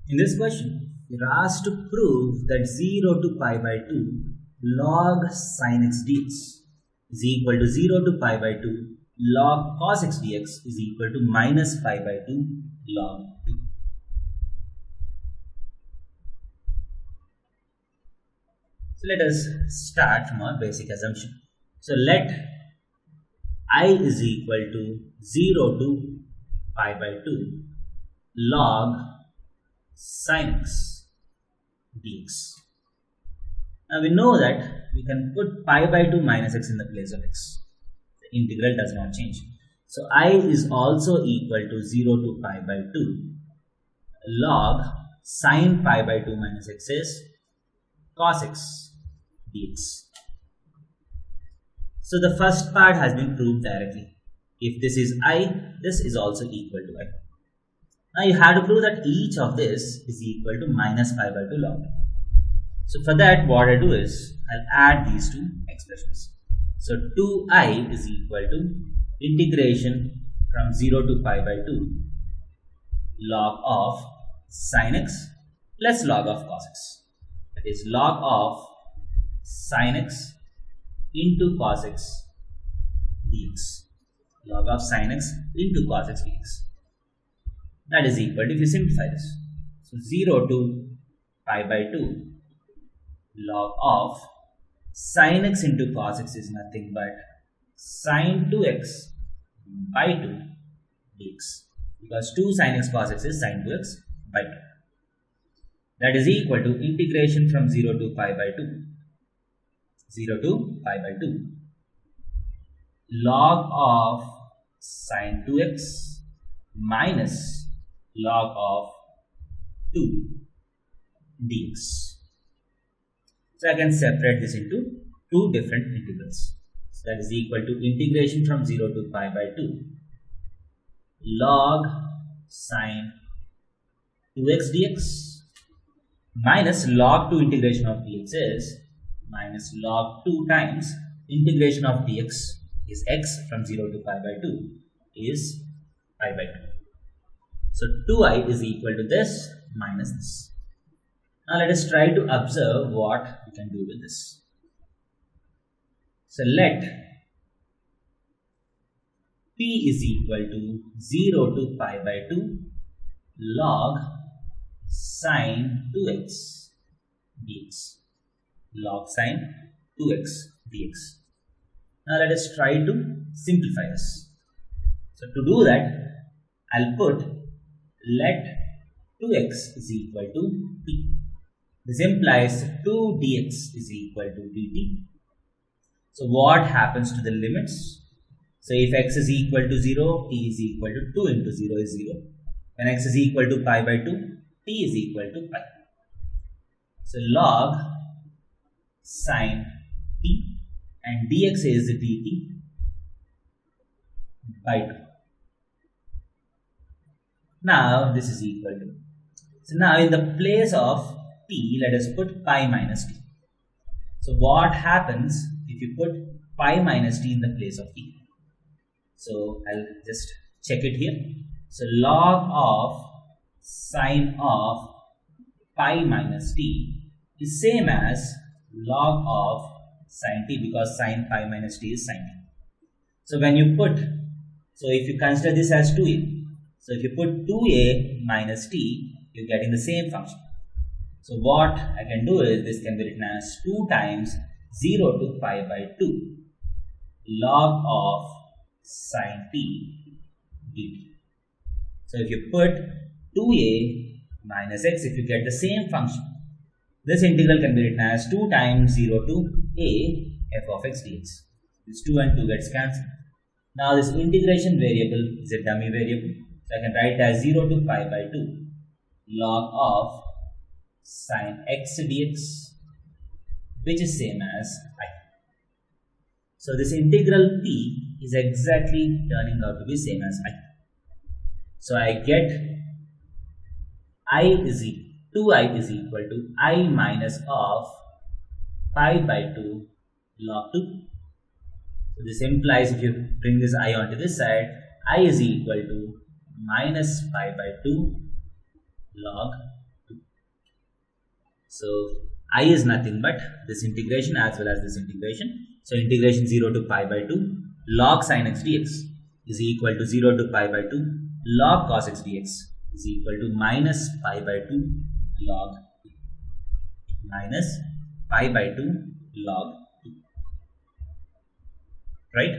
In this question, we are asked to prove that 0 to pi by 2 log sin x dx is equal to 0 to pi by 2 log cos x dx is equal to minus pi by 2 log 2. So let us start from our basic assumption. So let I is equal to 0 to pi by 2 log sin x dx. Now we know that we can put pi by 2 minus x in the place of x. The integral does not change. So I is also equal to 0 to pi by 2 log sin pi by 2 minus x is cos x dx. So the first part has been proved directly. If this is I, this is also equal to I. Now you have to prove that each of this is equal to minus pi by 2 log 2. So for that, what I do is I'll add these two expressions. So 2I is equal to integration from 0 to pi by 2 log of sin x plus log of cos x. That is log of sin x into cos x dx. Log of sin x into cos x dx. That is equal to, if you simplify this, so 0 to pi by 2 log of sin x into cos x is nothing but sin 2x by 2 dx, because 2 sin x cos x is sin 2x by 2. That is equal to integration from 0 to pi by 2, 0 to pi by 2 log of sin 2x minus log of 2 dx. So I can separate this into two different integrals. So that is equal to integration from 0 to pi by 2 log sin 2x dx minus log 2 integration of dx is minus log 2 times integration of dx is x from 0 to pi by 2 is pi by 2. So 2I is equal to this minus this. Now let us try to observe what we can do with this. So let P is equal to 0 to pi by 2 log sin 2x dx. Log sin 2x dx. Now let us try to simplify this. So to do that, I'll put let 2x is equal to t. This implies 2 dx is equal to dt. So what happens to the limits? So if x is equal to 0, t is equal to 2 into 0 is 0. When x is equal to pi by 2, t is equal to pi. So log sin t and dx is dt by 2. Now this is equal to. So now in the place of t, let us put pi minus t. So what happens if you put pi minus t in the place of t? So I'll just check it here. So log of sine of pi minus t is same as log of sine t, because sine pi minus t is sine t. So when you put, so if you consider this as 2a, so if you put 2a minus t, you're getting the same function. So what I can do is, this can be written as 2 times 0 to pi by 2 log of sin t dt. So if you put 2a minus x, if you get the same function, this integral can be written as 2 times 0 to a f of x dx. This 2 and 2 gets cancelled. Now this integration variable is a dummy variable. So I can write it as 0 to pi by 2 log of sin x dx, which is same as I. So this integral p is exactly turning out to be same as I. So I get 2I is equal to I minus of pi by 2 log 2. So this implies, if you bring this I onto this side, I is equal to minus pi by 2 log So I is nothing but this integration as well as this integration. So integration 0 to pi by 2 log sin x dx is equal to 0 to pi by 2 log cos x dx is equal to minus pi by 2 log minus pi by 2 log 2, right?